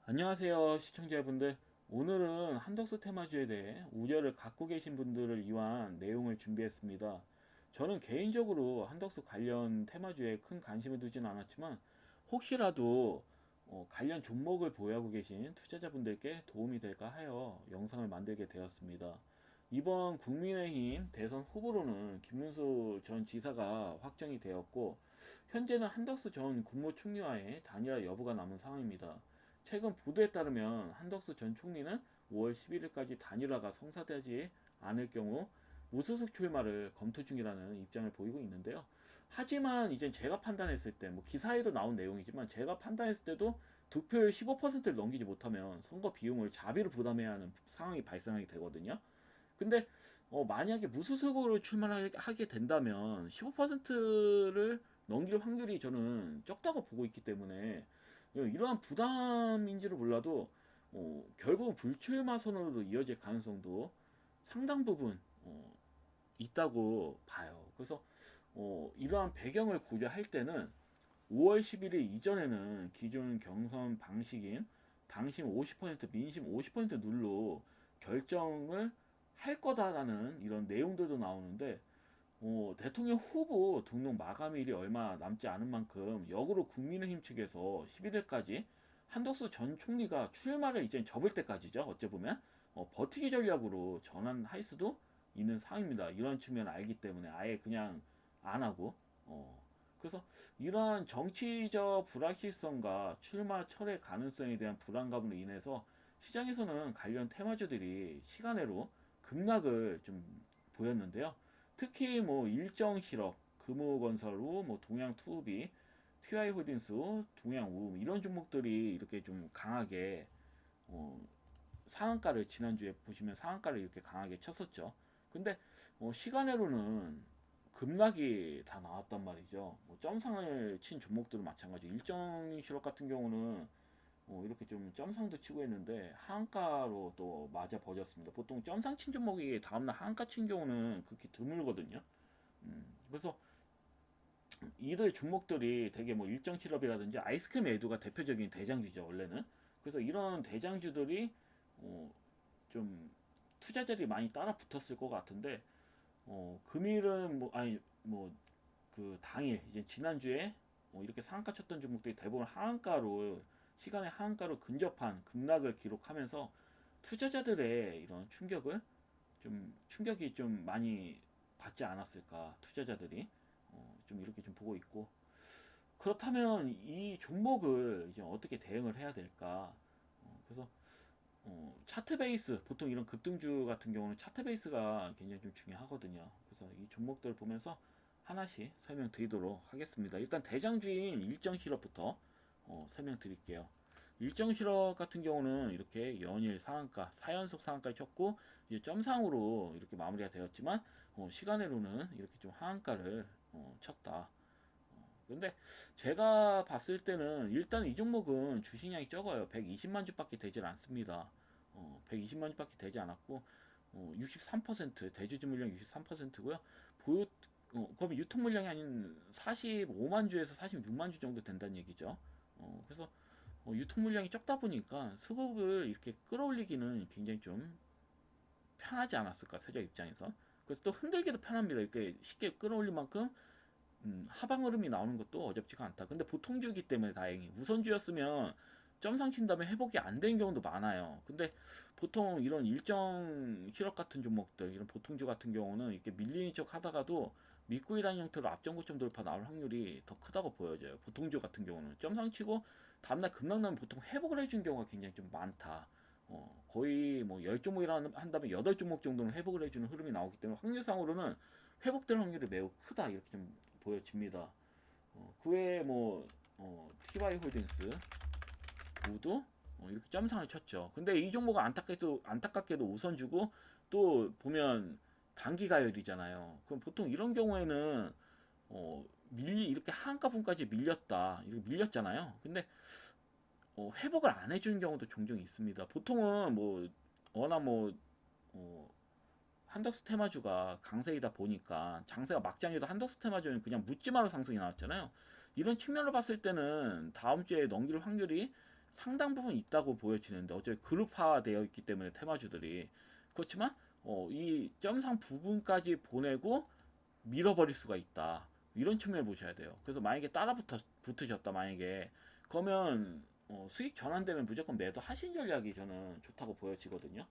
안녕하세요 시청자분들. 오늘은 한덕수 테마주에 대해 우려를 갖고 계신 분들을 위한 내용을 준비했습니다. 저는 개인적으로 한덕수 관련 테마주에 큰 관심을 두진 않았지만 혹시라도 관련 종목을 보유하고 계신 투자자분들께 도움이 될까 하여 영상을 만들게 되었습니다. 이번 국민의힘 대선 후보로는 김문수 전 지사가 확정이 되었고, 현재는 한덕수 전 국무총리와의 단일화 여부가 남은 상황입니다. 최근 보도에 따르면 한덕수 전 총리는 5월 11일까지 단일화가 성사되지 않을 경우 무소속 출마를 검토 중이라는 입장을 보이고 있는데요. 하지만 이제 제가 판단했을 때, 뭐 기사에도 나온 내용이지만 제가 판단했을 때도 득표율 15%를 넘기지 못하면 선거 비용을 자비로 부담해야 하는 상황이 발생하게 되거든요. 근데 만약에 무소속으로 출마를 하게 된다면 15%를 넘길 확률이 저는 적다고 보고 있기 때문에 이러한 부담인지를 몰라도 결국은 불출마 선언으로 이어질 가능성도 상당 부분 있다고 봐요. 그래서 이러한 배경을 고려할 때는 5월 11일 이전에는 기존 경선 방식인 당심 50% 민심 50% 룰로 결정을 할 거다라는 이런 내용들도 나오는데, 대통령 후보 등록 마감일이 얼마 남지 않은 만큼 역으로 국민의힘 측에서 11일까지 한덕수 전 총리가 출마를 이제 접을 때까지죠. 어째 보면 버티기 전략으로 전환할 수도 있는 상황입니다. 이런 측면을 알기 때문에 아예 그냥 안 하고 그래서 이러한 정치적 불확실성과 출마 철회 가능성에 대한 불안감으로 인해서 시장에서는 관련 테마주들이 시간외로 급락을 좀 보였는데요. 특히 뭐 일정실업, 금호건설우, 뭐 동양투비, TI홀딩스, 동양우 이런 종목들이 이렇게 좀 강하게 어, 상한가를 지난주에 보시면 상한가를 이렇게 강하게 쳤었죠. 근데 시간외로는 급락이 다 나왔단 말이죠. 뭐 점상을 친 종목들은 마찬가지. 일정실업 같은 경우는 이렇게 좀 점상도 치고 있는데 하한가로 또 맞아 버렸습니다. 보통 점상 친 종목이 다음날 하한가 친 경우는 그렇게 드물거든요. 그래서 이들 종목들이 되게 뭐 일정 실업이라든지 아이스크림 에듀가 대표적인 대장주죠 원래는. 그래서 이런 대장주들이 어, 좀 투자자들이 많이 따라 붙었을 것 같은데, 금일은 뭐 아니 뭐 그 당일 이제 지난주에 이렇게 상한가 쳤던 종목들이 대부분 하한가로 시간의 하한가로 근접한 급락을 기록하면서 투자자들의 이런 충격이 좀 많이 받지 않았을까, 투자자들이 좀 이렇게 좀 보고 있고. 그렇다면 이 종목을 이제 어떻게 대응을 해야 될까? 그래서 차트 베이스, 보통 이런 급등주 같은 경우는 차트 베이스가 굉장히 좀 중요하거든요. 그래서 이 종목들을 보면서 하나씩 설명드리도록 하겠습니다. 일단 대장주인 일정실업부터 설명드릴게요. 일정실업 같은 경우는 이렇게 연일 상한가, 4연속 상한가를 쳤고 이제 점상으로 이렇게 마무리가 되었지만 시간으로는 이렇게 좀 하한가를 쳤다. 근데 제가 봤을 때는 일단 이 종목은 주식량이 적어요. 120만 주밖에 되질 않습니다. 120만 주밖에 되지 않았고 63% 대주주 물량 63%고요. 보유 그럼 유통 물량이 아닌 45만 주에서 46만 주 정도 된다는 얘기죠. 그래서 유통 물량이 적다 보니까 수급을 이렇게 끌어올리기는 굉장히 좀 편하지 않았을까, 세력 입장에서. 그래서 또 흔들기도 편합니다. 이렇게 쉽게 끌어올릴 만큼 하방 흐름이 나오는 것도 어렵지가 않다. 근데 보통주기 때문에 다행히, 우선주였으면 점상 친 다음에 회복이 안 되는 경우도 많아요. 근데 보통 이런 일정 실업 같은 종목들, 이런 보통주 같은 경우는 이렇게 밀리는 척 하다가도 밑구이단 형태로 앞전고점 돌파 나올 확률이 더 크다고 보여져요. 보통주 같은 경우는 점상 치고 다음날 급락 나면 보통 회복을 해준 경우가 굉장히 좀 많다. 거의 뭐 10종목이라 한다면 8종목 정도는 회복을 해주는 흐름이 나오기 때문에 확률상으로는 회복될 확률이 매우 크다, 이렇게 좀 보여집니다. 그 외에 뭐 TY홀딩스 모두 이렇게 점상을 쳤죠. 근데 이 종목은 안타깝게도 우선주고, 또 보면 단기 가열이잖아요. 그럼 보통 이런 경우에는 이렇게 한가분까지 밀렸다, 이렇게 밀렸잖아요. 근데 회복을 안 해주는 경우도 종종 있습니다. 보통은 뭐 워낙 뭐 어, 한덕수 테마주가 강세이다 보니까 장세가 막장에도 한덕수 테마주는 그냥 묻지마로 상승이 나왔잖아요. 이런 측면으로 봤을 때는 다음 주에 넘길 확률이 상당 부분 있다고 보여지는데 어차피 그룹화되어 있기 때문에 테마주들이 그렇지만 이 점상 부분까지 보내고 밀어버릴 수가 있다. 이런 측면을 보셔야 돼요. 그래서 만약에 붙으셨다 만약에 그러면 수익 전환되면 무조건 매도 하신 전략이 저는 좋다고 보여지거든요.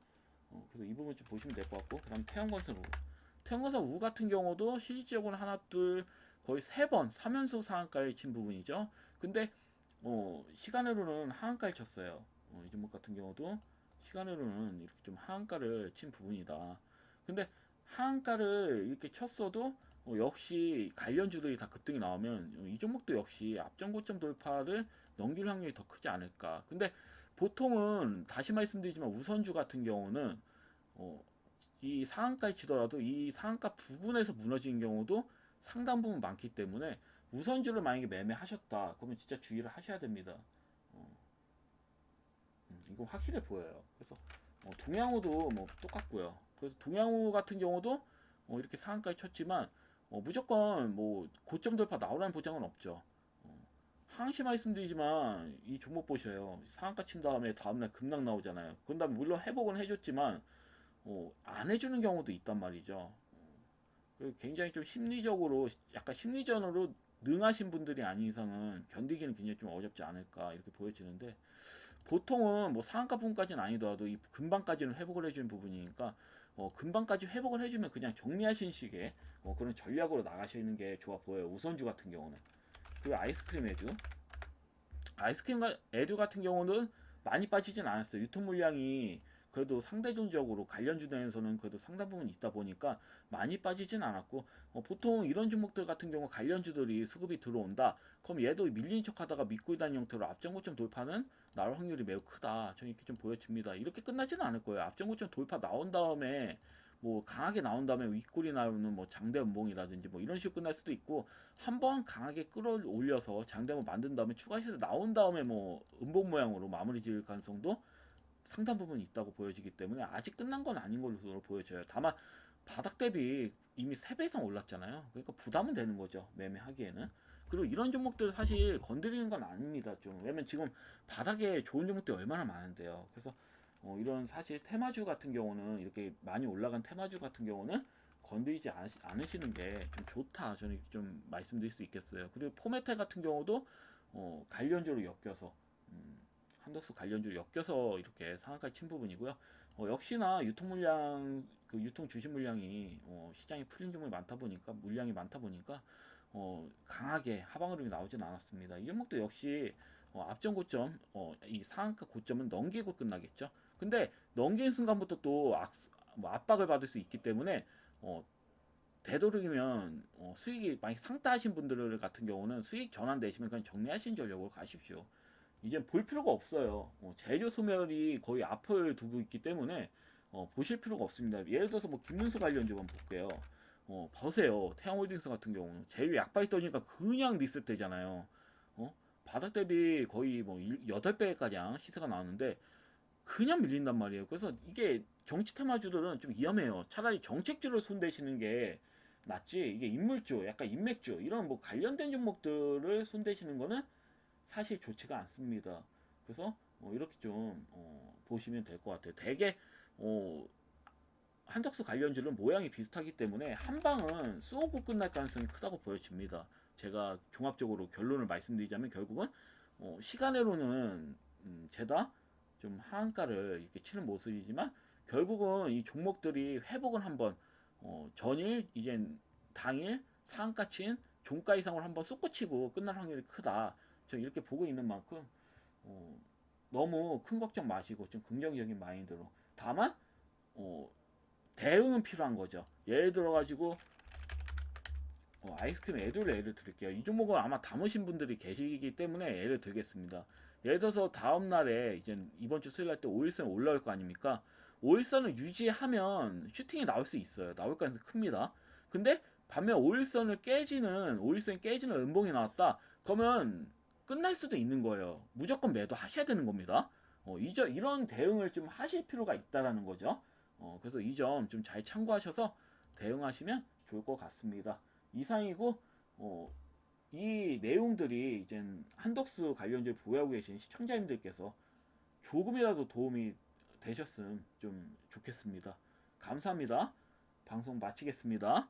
그래서 이 부분 좀 보시면 될 것 같고 그다음 태양건설 우. 태양건설 우 같은 경우도 실질적으로 하나 둘 거의 세 번 3연속 상한가에 친 부분이죠. 근데 시간으로는 하한가를 쳤어요. 이 종목 같은 경우도 시간으로는 이렇게 좀 하한가를 친 부분이다. 근데 하한가를 이렇게 쳤어도 역시 관련주들이 다 급등이 나오면 이 종목도 역시 앞전 고점 돌파를 넘길 확률이 더 크지 않을까. 근데 보통은 다시 말씀드리지만 우선주 같은 경우는 어, 이 상한가에 치더라도 이 상한가 부근에서 무너지는 경우도 상당 부분 많기 때문에 우선주를 만약에 매매하셨다 그러면 진짜 주의를 하셔야 됩니다. 어, 이거 확실해 보여요. 그래서 동양호도 뭐 똑같고요. 그래서 동양호 같은 경우도 이렇게 상한가에 쳤지만 무조건 뭐 고점 돌파 나오라는 보장은 없죠. 항시 말씀드리지만 이 종목 보셔요. 상한가 친 다음에 다음날 급락 나오잖아요. 그런 다음에 물론 회복은 해줬지만 안 해주는 경우도 있단 말이죠. 굉장히 좀 심리적으로 약간 심리전으로 능하신 분들이 아닌 이상은 견디기는 굉장히 좀 어렵지 않을까 이렇게 보여지는데 보통은 뭐 상한가 부분까지는 아니더라도 이 금방까지는 회복을 해주는 부분이니까 금방까지 회복을 해주면 그냥 정리하신 식의 그런 전략으로 나가시는 게 좋아 보여요. 우선주 같은 경우는. 그리고 아이스크림 애주 같은 경우는 많이 빠지진 않았어요. 유통 물량이 그래도 상대적으로 관련주 내에서는 그래도 상당 부분 있다 보니까 많이 빠지진 않았고 보통 이런 종목들 같은 경우 관련주들이 수급이 들어온다. 그럼 얘도 밀린 척하다가 믿고 있다는 형태로 앞전고점 돌파는 나올 확률이 매우 크다. 저는 이렇게 좀 보여집니다. 이렇게 끝나지는 않을 거예요. 앞전고점 돌파 나온 다음에 뭐 강하게 나온 다음에 윗골이 나오는 뭐 장대 음봉이라든지 뭐 이런 식으로 끝날 수도 있고 한번 강하게 끌어올려서 장대음을 만든 다음에 추가 시세 나온 다음에 뭐 음봉 모양으로 마무리 지을 가능성도 상당 부분 있다고 보여지기 때문에 아직 끝난 건 아닌 걸로 보여져요. 다만 바닥 대비 이미 3배 이상 올랐잖아요. 그러니까 부담은 되는 거죠. 매매하기에는. 그리고 이런 종목들 사실 건드리는 건 아닙니다. 좀 왜냐면 지금 바닥에 좋은 종목들이 얼마나 많은데요. 그래서 이런 사실 테마주 같은 경우는 이렇게 많이 올라간 테마주 같은 경우는 건드리지 않으시는 게 좀 좋다. 저는 좀 말씀드릴 수 있겠어요. 그리고 포메탈 같은 경우도 관련주로 엮여서 한덕수 관련주로 엮여서 이렇게 상한가 친 부분이고요. 역시나 유통 물량 그 유통 주식 물량이 시장에 풀린 종목이 많다 보니까 물량이 많다 보니까 강하게 하방 흐름이 나오진 않았습니다. 이 종목도 역시 앞전 고점 이 상한가 고점은 넘기고 끝나겠죠. 근데 넘기는 순간부터 또 뭐 압박을 받을 수 있기 때문에 되도록이면 수익이 많이 상따하신 분들 같은 경우는 수익 전환되시면 그냥 정리하신 전략으로 가십시오. 이제 볼 필요가 없어요. 재료 소멸이 거의 앞을 두고 있기 때문에 보실 필요가 없습니다. 예를 들어서 뭐 김문수 관련주 한번 볼게요. 보세요. 태양홀딩스 같은 경우는 재료 약발이 떠니까 그냥 리셋되잖아요. 바닥 대비 거의 뭐 8배가량 시세가 나왔는데 그냥 밀린단 말이에요. 그래서 이게 정치 테마주들은 좀 위험해요. 차라리 정책주를 손대시는 게 낫지. 이게 인물주, 약간 인맥주 이런 뭐 관련된 종목들을 손대시는 거는 사실 좋지가 않습니다. 그래서 이렇게 좀 보시면 될 것 같아요. 대개 한덕수 관련주는 모양이 비슷하기 때문에 한 방은 쏘고 끝날 가능성이 크다고 보여집니다. 제가 종합적으로 결론을 말씀드리자면 결국은 시간으로는 죄다 좀 하한가를 이렇게 치는 모습이지만 결국은 이 종목들이 회복은 한번 전일 이젠 당일 상한가 친 종가 이상을 한번 쏟고 치고 끝날 확률이 크다. 저 이렇게 보고 있는 만큼 어, 너무 큰 걱정 마시고 좀 긍정적인 마인드로 다만 어, 대응은 필요한 거죠. 예를 들어 가지고 아이스크림 애들 예를 들을게요. 이 종목은 아마 담으신 분들이 계시기 때문에 예를 들겠습니다. 예를 들어서 다음 날에 이제 이번 주 수요일 날 때 5일선 올라올 거 아닙니까? 5일선을 유지하면 슈팅이 나올 수 있어요. 나올 가능성이 큽니다. 근데 반면 5일선이 깨지는 음봉이 나왔다. 그러면 끝날 수도 있는 거예요. 무조건 매도 하셔야 되는 겁니다. 이런 대응을 좀 하실 필요가 있다라는 거죠. 그래서 이 점 좀 잘 참고하셔서 대응하시면 좋을 것 같습니다. 이상이고, 이 내용들이 이제 한덕수 관련주를 보유하고 계신 시청자님들께서 조금이라도 도움이 되셨으면 좀 좋겠습니다. 감사합니다. 방송 마치겠습니다.